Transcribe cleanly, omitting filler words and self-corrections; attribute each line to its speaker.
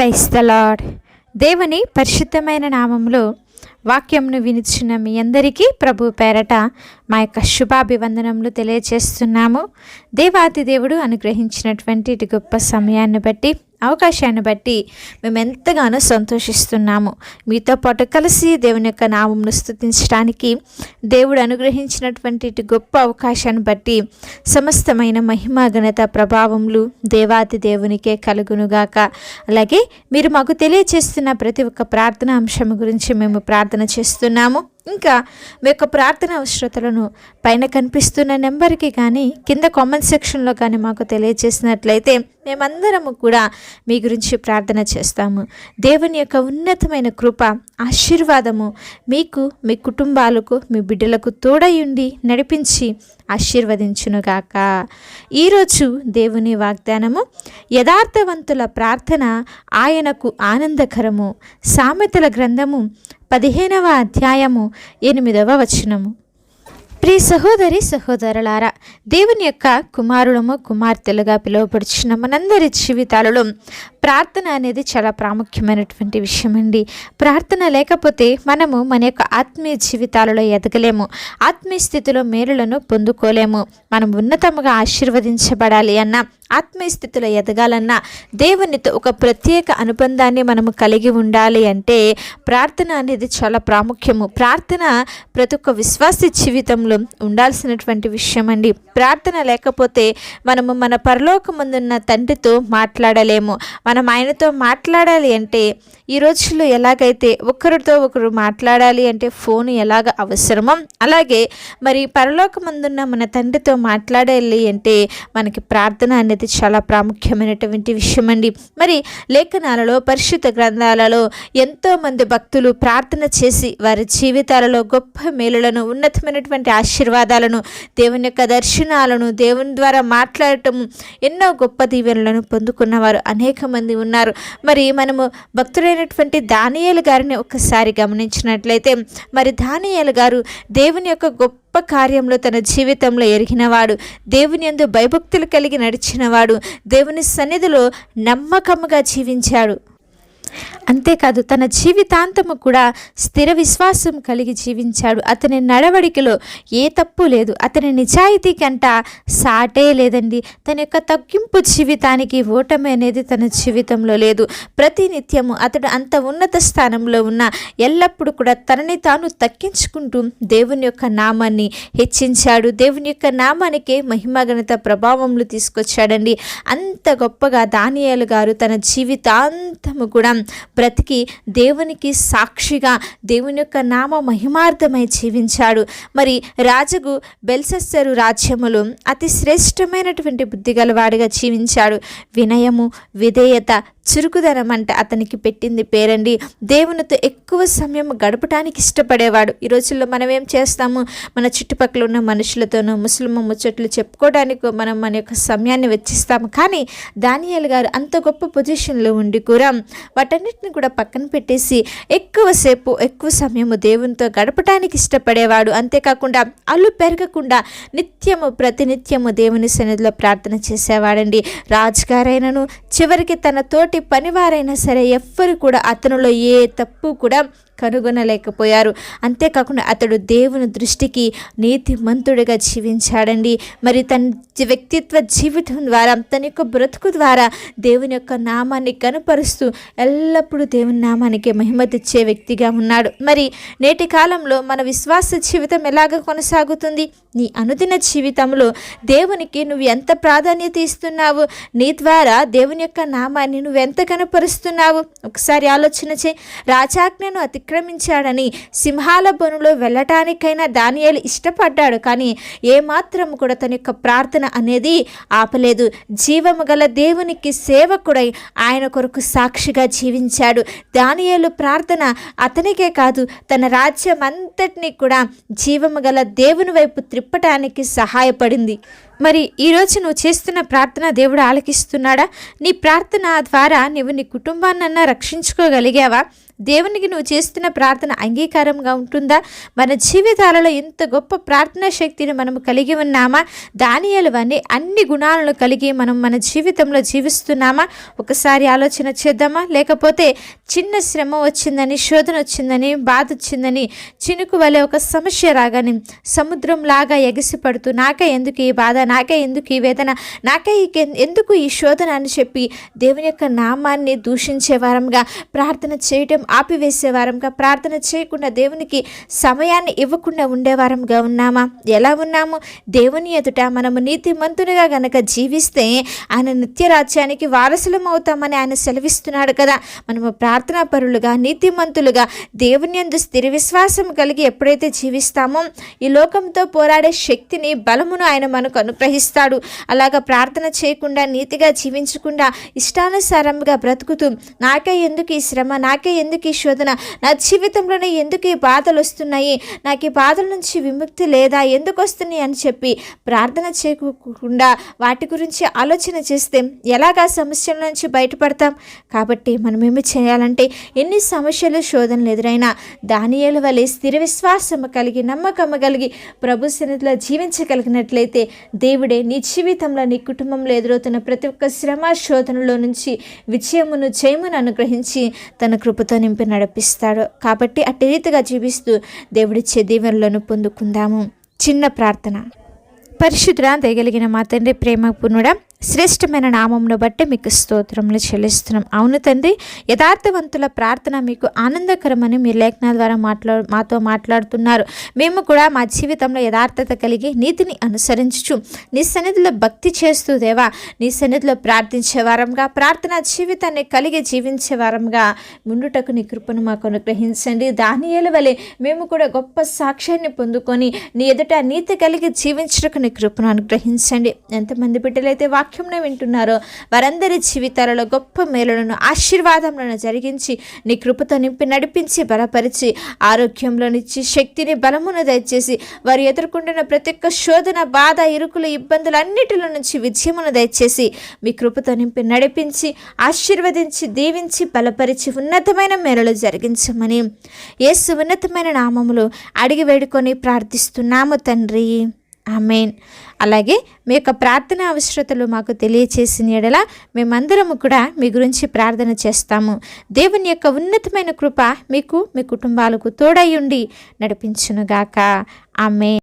Speaker 1: Praise the lord. దేవుని పరిశుద్ధమైన నామంలో వాక్యంను వినిచిన మీ అందరికీ ప్రభు పేరట మా యొక్క శుభాభివందనములు తెలియజేస్తున్నాము. దేవాతి దేవుడు అనుగ్రహించినటువంటి ఇటు గొప్ప సమయాన్ని బట్టి, అవకాశాన్ని బట్టి మేము ఎంతగానో సంతోషిస్తున్నాము. మీతో పాటు కలిసి దేవుని యొక్క నామమును స్తుతించడానికి దేవుడు అనుగ్రహించినటువంటి ఇటు గొప్ప అవకాశాన్ని బట్టి సమస్తమైన మహిమ ఘనత ప్రభావములు దేవాతి దేవునికే కలుగునుగాక. అలాగే మీరు మాకు తెలియజేస్తున్న ప్రతి ఒక్క ప్రార్థన అంశం గురించి మేము ప్రార్థన చేస్తున్నాము. ఇంకా మీ యొక్క ప్రార్థన అవసరతలను పైన కనిపిస్తున్న నెంబర్కి కానీ కింద కామెంట్ సెక్షన్లో కానీ మాకు తెలియజేసినట్లయితే మేమందరము కూడా మీ గురించి ప్రార్థన చేస్తాము. దేవుని యొక్క ఉన్నతమైన కృప, ఆశీర్వాదము మీకు, మీ కుటుంబాలకు, మీ బిడ్డలకు తోడయుండి నడిపించి ఆశీర్వదించునుగాక. ఈరోజు దేవుని వాగ్దానము, యథార్థవంతుల ప్రార్థన ఆయనకు ఆనందకరము. సామెతల గ్రంథము 15వ అధ్యాయము 8వ వచనము. ప్రియ సహోదరి సహోదరులారా, దేవుని యొక్క కుమారులము కుమార్తెలుగా పిలువబడుచున్న మనందరి జీవితాలలో ప్రార్థన అనేది చాలా ప్రాముఖ్యమైనటువంటి విషయం అండి. ప్రార్థన లేకపోతే మనము మన యొక్క ఆత్మీయ జీవితాలలో ఎదగలేము, ఆత్మీయ స్థితిలో మేలులను పొందుకోలేము. మనం ఉన్నతముగా ఆశీర్వదించబడాలి అన్న, ఆత్మీయ స్థితిలో ఎదగాలన్నా, దేవునితో ఒక ప్రత్యేక అనుబంధాన్ని మనము కలిగి ఉండాలి అంటే ప్రార్థన అనేది చాలా ప్రాముఖ్యము. ప్రార్థన ప్రతి ఒక్క విశ్వాస జీవితంలో ఉండాల్సినటువంటి విషయం అండి. ప్రార్థన లేకపోతే మనము మన పరలోకమందున్న తండ్రితో మాట్లాడలేము. మనం ఆయనతో మాట్లాడాలి అంటే ఈ రోజుల్లో ఎలాగైతే ఒకరితో ఒకరు మాట్లాడాలి అంటే ఫోన్ ఎలాగ అవసరమో, అలాగే మరి పరలోకమందున్న మన తండ్రితో మాట్లాడాలి అంటే మనకి ప్రార్థన అనేది చాలా ప్రాముఖ్యమైనటువంటి విషయం అండి. మరి లేఖనాలలో, పరిశుద్ధ గ్రంథాలలో ఎంతోమంది భక్తులు ప్రార్థన చేసి వారి జీవితాలలో గొప్ప మేలులను, ఉన్నతమైనటువంటి ఆశీర్వాదాలను, దేవుని యొక్క దర్శనాలను, దేవుని ద్వారా మాట్లాడటం, ఎన్నో గొప్ప దీవెనలను పొందుకున్నవారు అనేక మంది ఉన్నారు. మరి మనము భక్తుడైనటువంటి దానియేలు గారిని ఒక్కసారి గమనించినట్లయితే, మరి దానియేలు గారు దేవుని యొక్క గొప్ప కార్యంలో తన జీవితంలో ఎరిగినవాడు, దేవుని యందు భయభక్తులు కలిగి నడిచినవాడు, దేవుని సన్నిధిలో నమ్మకముగా జీవించాడు. అంతేకాదు తన జీవితాంతము కూడా స్థిర విశ్వాసం కలిగి జీవించాడు. అతని నడవడికలో ఏ తప్పు లేదు, అతని నిజాయితీ కంట సాటే లేదండి. తన యొక్క తగ్గింపు జీవితానికి ఓటమి అనేది తన జీవితంలో లేదు. ప్రతి నిత్యము అతడు అంత ఉన్నత స్థానంలో ఉన్న ఎల్లప్పుడూ కూడా తనని తాను తగ్గించుకుంటూ దేవుని యొక్క నామాన్ని హెచ్చించాడు. దేవుని యొక్క నామానికే మహిమఘనత ప్రభావములు తీసుకొచ్చాడండి. అంత గొప్పగా దానియేలు గారు తన జీవితాంతము కూడా బ్రతికి దేవునికి సాక్షిగా దేవుని యొక్క నామ మహిమార్థమై జీవించాడు. మరి రాజుకు బెల్షస్సరు రాజ్యములో అతి శ్రేష్టమైనటువంటి బుద్ధిగలవాడిగా జీవించాడు. వినయము, విధేయత, చురుకుదనం అంటే అతనికి పెట్టింది పేరండి. దేవునితో ఎక్కువ సమయం గడపడానికి ఇష్టపడేవాడు. ఈ రోజుల్లో మనం ఏం చేస్తాము, మన చుట్టుపక్కల ఉన్న మనుషులతోనూ ముస్లిం ముచ్చట్లు చెప్పుకోవడానికి మనం మన యొక్క సమయాన్ని వెచ్చిస్తాము. కానీ దానియేలు గారు అంత గొప్ప పొజిషన్లో ఉండి కూడా వాటన్నిటిని కూడా పక్కన పెట్టేసి ఎక్కువ సమయము దేవునితో గడపడానికి ఇష్టపడేవాడు. అంతేకాకుండా అల్లు పెరగకుండా నిత్యము ప్రతినిత్యము దేవుని సన్నిధిలో ప్రార్థన చేసేవాడండి. రాజుగారైనను చివరికి తన తోటి పనివారైనా సరే ఎవ్వరు కూడా అతనిలో ఏ తప్పు కూడా కనుగొనలేకపోయారు. అంతేకాకుండా అతడు దేవుని దృష్టికి నీతిమంతుడిగా జీవించాడండి. మరి తన వ్యక్తిత్వ జీవితం ద్వారా, తన యొక్క బ్రతుకు ద్వారా దేవుని యొక్క నామాన్ని కనపరుస్తూ ఎల్లప్పుడూ దేవుని నామానికి మహిమ తెచ్చే వ్యక్తిగా ఉన్నాడు. మరి నేటి కాలంలో మన విశ్వాస జీవితం ఎలాగ కొనసాగుతుంది? నీ అనుదిన జీవితంలో దేవునికి నువ్వు ఎంత ప్రాధాన్యత ఇస్తున్నావు? నీ ద్వారా దేవుని యొక్క నామాన్ని నువ్వు ఎంత కనపరుస్తున్నావు? ఒకసారి ఆలోచన చేయి. రాజాజ్ఞను అతిక్రమించాడని సింహాల బొనులో వెళ్ళటానికైనా దానియేలు ఇష్టపడ్డాడు. కానీ ఏమాత్రం కూడా తన యొక్క ప్రార్థన అనేది ఆపలేదు. జీవము గల దేవునికి సేవకుడై ఆయన కొరకు సాక్షిగా జీవించాడు. దానియేలు ప్రార్థన అతనికే కాదు, తన రాజ్యం అంతటినీ కూడా జీవము గల దేవుని వైపు త్రిప్పటానికి సహాయపడింది. మరి ఈరోజు నువ్వు చేస్తున్న ప్రార్థన దేవుడు ఆలకిస్తున్నాడా? నీ ప్రార్థన ద్వారా నువ్వు నీ కుటుంబాన్నన్నా రక్షించుకోగలిగావా? దేవునికి నువ్వు చేస్తున్న ప్రార్థన అంగీకారంగా ఉంటుందా? మన జీవితాలలో ఎంత గొప్ప ప్రార్థనా శక్తిని మనము కలిగి ఉన్నామా? దానియేలు అన్ని గుణాలను కలిగి మనం మన జీవితంలో జీవిస్తున్నామా? ఒకసారి ఆలోచన చేద్దామా? లేకపోతే చిన్న శ్రమ వచ్చిందని, శోధన వచ్చిందని, బాధ వచ్చిందని, చినుకు వలె ఒక సమస్య రాగానే సముద్రంలాగా ఎగిసిపడుతూ నాకే ఎందుకు ఈ బాధ, నాకే ఎందుకు ఈ వేదన, నాకే ఎందుకు ఈ శోధన అని చెప్పి దేవుని యొక్క నామాన్ని దూషించే వారంగా, ప్రార్థన చేయటం ఆపివేసే వారంగా, ప్రార్థన చేయకుండా దేవునికి సమయాన్ని ఇవ్వకుండా ఉండేవారంగా ఉన్నామా? ఎలా ఉన్నాము? దేవుని ఎదుట మనము నీతిమంతునిగా గనక జీవిస్తే ఆయన నిత్య రాజ్యానికి వారసులం అవుతామని ఆయన సెలవిస్తున్నాడు కదా. మనము ప్రార్థనా పరులుగా, నీతిమంతులుగా, దేవుని యందు స్థిర విశ్వాసం కలిగి ఎప్పుడైతే జీవిస్తామో ఈ లోకంతో పోరాడే శక్తిని, బలమును ఆయన మనకు అనుగ్రహిస్తాడు. అలాగా ప్రార్థన చేయకుండా, నీతిగా జీవించకుండా, ఇష్టానుసారంగా బ్రతుకుతూ నాకే ఎందుకు ఈ శ్రమ, నాకే ఎందుకు ఈ శోధన, నా జీవితంలోనే ఎందుకు ఈ బాధలు వస్తున్నాయి, నాకు ఈ బాధల నుంచి విముక్తి లేదా, ఎందుకు వస్తున్నాయి అని చెప్పి ప్రార్థన చేయకుండా వాటి గురించి ఆలోచన చేస్తే ఎలాగా సమస్యల నుంచి బయటపడతాం? కాబట్టి మనం ఏమి చేయాలంటే ఎన్ని సమస్యలు, శోధనలు ఎదురైనా దానియేలు వలె స్థిర విశ్వాసము కలిగి, నమ్మకము కలిగి ప్రభు సన్నిధిలో జీవించగలిగినట్లయితే దేవుడే నీ జీవితంలో, నీ కుటుంబంలో ఎదురవుతున్న ప్రతి ఒక్క శ్రమ, శోధనలో నుంచి విజయమును, జయమును అనుగ్రహించి తన కృపతో నింపి నడిపిస్తాడు. కాబట్టి అట్టి రీతిగా జీవిస్తూ దేవుడిచ్చే దీవెనలను పొందుకుందాము. చిన్న ప్రార్థన. పరిశుద్ధుడా, దయగలిగిన మా తండ్రి, ప్రేమపూర్ణుడా, శ్రేష్టమైన నామమును బట్టి మీకు స్తోత్రములు చెల్లిస్తున్నాం. అవును తండ్రి, యథార్థవంతుల ప్రార్థన మీకు ఆనందకరమని మీరు లేఖనాల ద్వారా మాతో మాట్లాడుతున్నారు. మేము కూడా మా జీవితంలో యథార్థత కలిగి నీతిని అనుసరించుచు నీ సన్నిధిలో భక్తి చేస్తూ దేవా, నీ సన్నిధిలో ప్రార్థించే వారంగా, ప్రార్థనా జీవితాన్ని కలిగి జీవించే వారంగా ముందుటకు నీ కృపను మాకు అనుగ్రహించండి. దానియేలు వలె మేము కూడా గొప్ప సాక్ష్యాన్ని పొందుకొని నీ ఎదుట నీతి కలిగి జీవించటకు నీ కృపను అనుగ్రహించండి. ఎంతమంది బిడ్డలైతే వాక్యంను వింటున్నారో వారందరి జీవితాలలో గొప్ప మేలులను, ఆశీర్వాదములను జరిగించి నీ కృపతో నింపి నడిపించి బలపరిచి ఆరోగ్యంలోనిచ్చి శక్తిని, బలమును దయచేసి వారు ఎదుర్కొంటున్న ప్రతి ఒక్క శోధన, బాధ, ఇరుకులు, ఇబ్బందులు అన్నిటిలో నుంచి విజయమును దయచేసి మీ కృపతో నింపి నడిపించి ఆశీర్వదించి దీవించి బలపరిచి ఉన్నతమైన మేలులు జరిగించమని యేసు ఉన్నతమైన నామములో అడిగి వేడుకొని ప్రార్థిస్తున్నాము తండ్రి. ఆమేన్. అలాగే మీ యొక్క ప్రార్థన అవసరతలు మాకు తెలియచేసిన యెడల మేమందరము కూడా మీ గురించి ప్రార్థన చేస్తాము. దేవుని యొక్క ఉన్నతమైన కృప మీకు, మీ కుటుంబాలకు తోడై ఉండి నడిపించునుగాక. ఆమేన్.